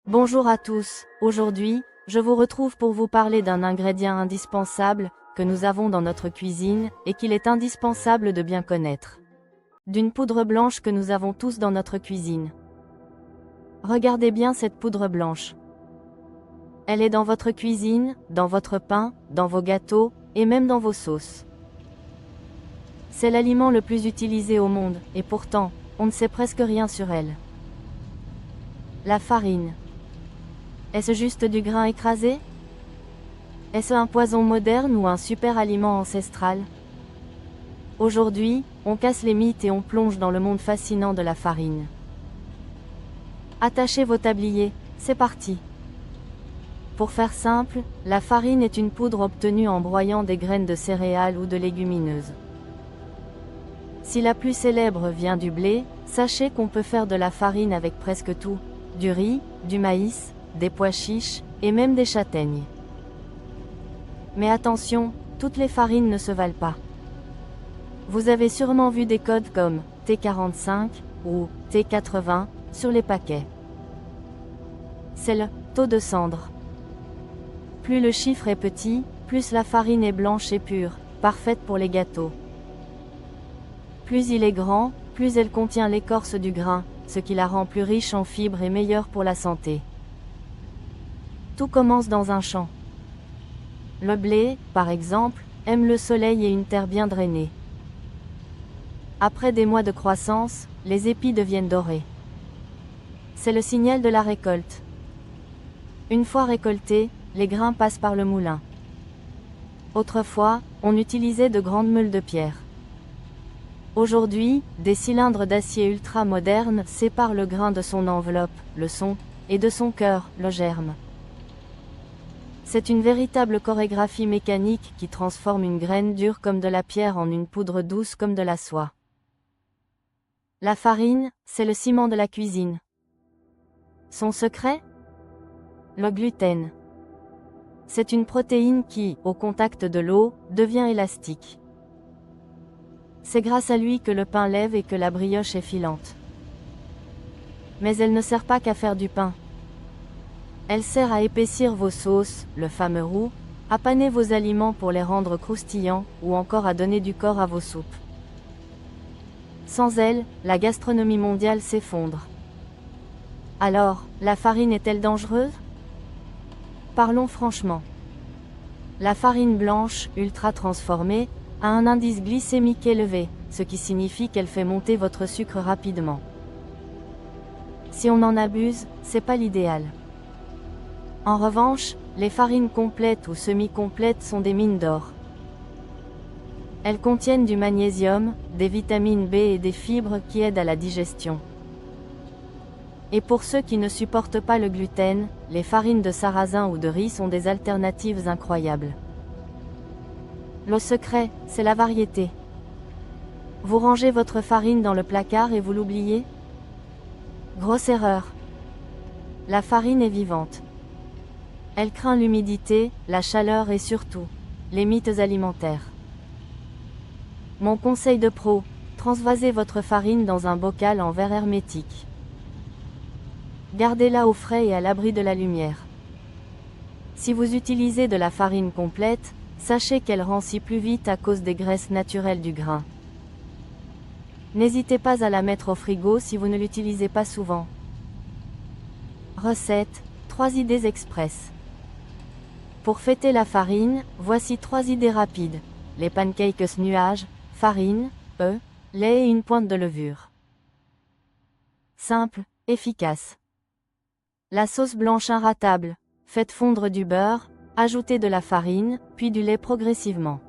Bonjour à tous, aujourd'hui, je vous retrouve pour vous parler d'un ingrédient indispensable que nous avons dans notre cuisine et qu'il est indispensable de bien connaître. D'une poudre blanche que nous avons tous dans notre cuisine. Regardez bien cette poudre blanche. Elle est dans votre cuisine, dans votre pain, dans vos gâteaux, et même dans vos sauces. C'est l'aliment le plus utilisé au monde, et pourtant, on ne sait presque rien sur elle. La farine. Est-ce juste du grain écrasé? Est-ce un poison moderne ou un super aliment ancestral? Aujourd'hui, on casse les mythes et on plonge dans le monde fascinant de la farine. Attachez vos tabliers, c'est parti! Pour faire simple, la farine est une poudre obtenue en broyant des graines de céréales ou de légumineuses. Si la plus célèbre vient du blé, sachez qu'on peut faire de la farine avec presque tout, du riz, du maïs, des pois chiches, et même des châtaignes. Mais attention, toutes les farines ne se valent pas. Vous avez sûrement vu des codes comme T45 ou T80 sur les paquets. C'est le taux de cendre. Plus le chiffre est petit, plus la farine est blanche et pure, parfaite pour les gâteaux. Plus il est grand, plus elle contient l'écorce du grain, ce qui la rend plus riche en fibres et meilleure pour la santé. Tout commence dans un champ. Le blé, par exemple, aime le soleil et une terre bien drainée. Après des mois de croissance, les épis deviennent dorés. C'est le signal de la récolte. Une fois récoltés, les grains passent par le moulin. Autrefois, on utilisait de grandes meules de pierre. Aujourd'hui, des cylindres d'acier ultra modernes séparent le grain de son enveloppe, le son, et de son cœur, le germe. C'est une véritable chorégraphie mécanique qui transforme une graine dure comme de la pierre en une poudre douce comme de la soie. La farine, c'est le ciment de la cuisine. Son secret? Le gluten. C'est une protéine qui, au contact de l'eau, devient élastique. C'est grâce à lui que le pain lève et que la brioche est filante. Mais elle ne sert pas qu'à faire du pain. Elle sert à épaissir vos sauces, le fameux roux, à paner vos aliments pour les rendre croustillants, ou encore à donner du corps à vos soupes. Sans elle, la gastronomie mondiale s'effondre. Alors, la farine est-elle dangereuse? Parlons franchement. La farine blanche, ultra transformée, a un indice glycémique élevé, ce qui signifie qu'elle fait monter votre sucre rapidement. Si on en abuse, c'est pas l'idéal. En revanche, les farines complètes ou semi-complètes sont des mines d'or. Elles contiennent du magnésium, des vitamines B et des fibres qui aident à la digestion. Et pour ceux qui ne supportent pas le gluten, les farines de sarrasin ou de riz sont des alternatives incroyables. Le secret, c'est la variété. Vous rangez votre farine dans le placard et vous l'oubliez? Grosse erreur. La farine est vivante. Elle craint l'humidité, la chaleur et surtout, les mythes alimentaires. Mon conseil de pro, transvasez votre farine dans un bocal en verre hermétique. Gardez-la au frais et à l'abri de la lumière. Si vous utilisez de la farine complète, sachez qu'elle rancit plus vite à cause des graisses naturelles du grain. N'hésitez pas à la mettre au frigo si vous ne l'utilisez pas souvent. Recette, 3 idées express. Pour fêter la farine, voici 3 idées rapides. Les pancakes nuages, farine, œufs, lait et une pointe de levure. Simple, efficace. La sauce blanche inratable. Faites fondre du beurre, ajoutez de la farine, puis du lait progressivement.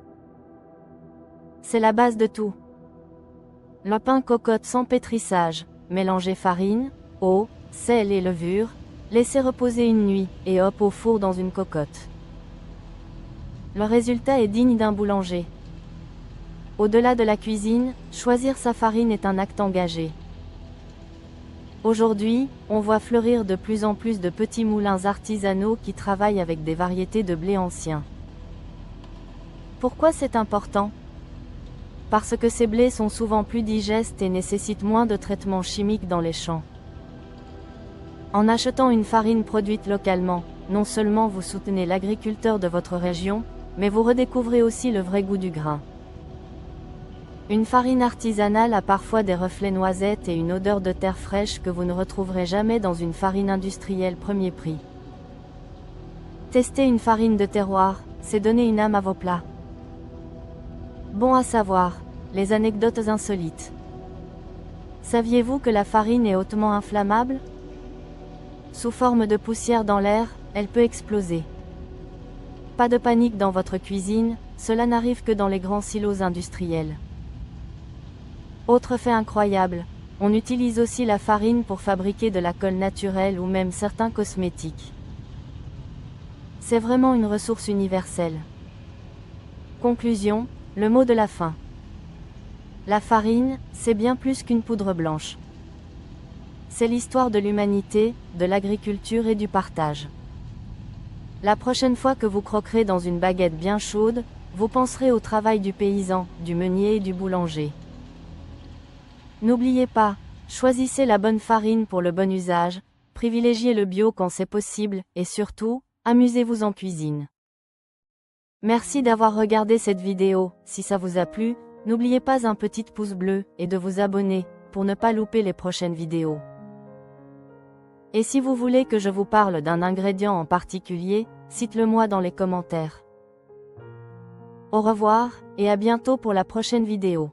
C'est la base de tout. Le pain cocotte sans pétrissage. Mélangez farine, eau, sel et levure, laissez reposer une nuit, et hop au four dans une cocotte. Le résultat est digne d'un boulanger. Au-delà de la cuisine, choisir sa farine est un acte engagé. Aujourd'hui, on voit fleurir de plus en plus de petits moulins artisanaux qui travaillent avec des variétés de blé anciens. Pourquoi c'est important? Parce que ces blés sont souvent plus digestes et nécessitent moins de traitements chimiques dans les champs. En achetant une farine produite localement, non seulement vous soutenez l'agriculteur de votre région, mais vous redécouvrez aussi le vrai goût du grain. Une farine artisanale a parfois des reflets noisettes et une odeur de terre fraîche que vous ne retrouverez jamais dans une farine industrielle premier prix. Tester une farine de terroir, c'est donner une âme à vos plats. Bon à savoir, les anecdotes insolites. Saviez-vous que la farine est hautement inflammable? Sous forme de poussière dans l'air, elle peut exploser. Pas de panique dans votre cuisine, cela n'arrive que dans les grands silos industriels. Autre fait incroyable, on utilise aussi la farine pour fabriquer de la colle naturelle ou même certains cosmétiques. C'est vraiment une ressource universelle. Conclusion, le mot de la fin. La farine, c'est bien plus qu'une poudre blanche. C'est l'histoire de l'humanité, de l'agriculture et du partage. La prochaine fois que vous croquerez dans une baguette bien chaude, vous penserez au travail du paysan, du meunier et du boulanger. N'oubliez pas, choisissez la bonne farine pour le bon usage, privilégiez le bio quand c'est possible, et surtout, amusez-vous en cuisine. Merci d'avoir regardé cette vidéo. Si ça vous a plu, n'oubliez pas un petit pouce bleu, et de vous abonner, pour ne pas louper les prochaines vidéos. Et si vous voulez que je vous parle d'un ingrédient en particulier, cite-le-moi dans les commentaires. Au revoir, et à bientôt pour la prochaine vidéo.